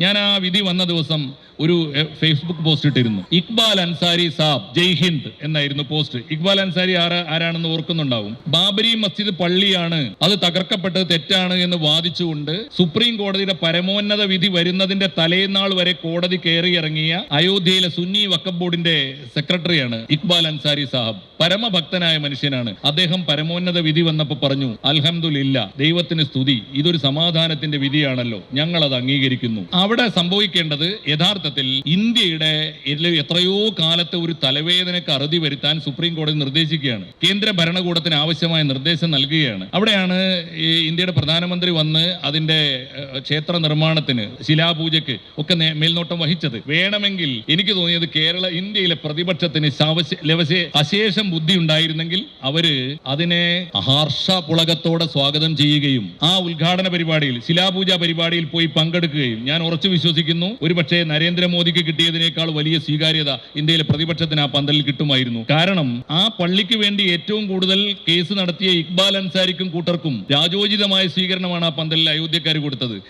ഞാൻ ആ വിധി വന്ന ദിവസം ഒരു ഫേസ്ബുക്ക് പോസ്റ്റ് ഇട്ടിരുന്നു. ഇക്ബാൽ അൻസാരി സാബ് ജയ് ഹിന്ദ് എന്നായിരുന്നു പോസ്റ്റ്. ഇക്ബാൽ അൻസാരി ആരാണെന്ന് ഓർക്കുന്നുണ്ടാവും. ബാബരി മസ്ജിദ് പള്ളിയാണ്, അത് തകർക്കപ്പെട്ടത് തെറ്റാണ് എന്ന് വാദിച്ചുകൊണ്ട് സുപ്രീം കോടതിയുടെ പരമോന്നത വിധി വരുന്നതിന്റെ തലേന്നാൾ വരെ കോടതി കയറിയിറങ്ങിയ അയോധ്യയിലെ സുന്നി വഖഫ് ബോർഡിന്റെ സെക്രട്ടറിയാണ് ഇക്ബാൽ അൻസാരി സാഹബ്. പരമഭക്തനായ മനുഷ്യനാണ് അദ്ദേഹം. പരമോന്നത വിധി വന്നപ്പോൾ പറഞ്ഞു, അൽഹംദുലില്ലാ, ദൈവത്തിന് സ്തുതി, ഇതൊരു സമാധാനത്തിന്റെ വിധിയാണല്ലോ, ഞങ്ങൾ അത് അംഗീകരിക്കുന്നു. അവിടെ സംഭവിക്കേണ്ടത് യഥാർത്ഥത്തിൽ ഇന്ത്യയുടെ എത്രയോ കാലത്തെ ഒരു തലവേദനക്ക് അറുതി വരുത്താൻ സുപ്രീം കോടതി നിർദ്ദേശിക്കുകയാണ്. കേന്ദ്ര ഭരണകൂടത്തിന് ആവശ്യമായ നിർദ്ദേശം നൽകുകയാണ്. അവിടെയാണ് ഇന്ത്യയുടെ പ്രധാനമന്ത്രി വന്ന് അതിന്റെ ക്ഷേത്ര നിർമ്മാണത്തിന്, ശിലാപൂജയ്ക്ക് ഒക്കെ മേൽനോട്ടം വഹിച്ചത്. വേണമെങ്കിൽ എനിക്ക് തോന്നിയത് ഇന്ത്യയിലെ പ്രതിപക്ഷത്തിന് അശേഷം ബുദ്ധി ഉണ്ടായിരുന്നെങ്കിൽ അവര് അതിനെ ഹർഷപുളകത്തോടെ സ്വാഗതം ചെയ്യുകയും ആ ഉദ്ഘാടന പരിപാടിയിൽ, ശിലാപൂജ പരിപാടിയിൽ പോയി പങ്കെടുക്കുകയും, ഞാൻ ഉറച്ചു വിശ്വസിക്കുന്നു ഒരുപക്ഷെ നരേന്ദ്രമോദിക്ക് കിട്ടിയതിനേക്കാൾ വലിയ സ്വീകാര്യത ഇന്ത്യയിലെ പ്രതിപക്ഷത്തിന് ആ പന്തലിൽ കിട്ടുമായിരുന്നു. കാരണം ആ പള്ളിക്ക് വേണ്ടി ഏറ്റവും കൂടുതൽ കേസ് നടത്തിയ ഇക്ബാൽ അൻസാരിക്കും കൂട്ടർക്കും രാജോചിതമായ സ്വീകരണമാണ് ആ പന്തലിൽ അയോധ്യക്കാർ കൊടുത്തത്.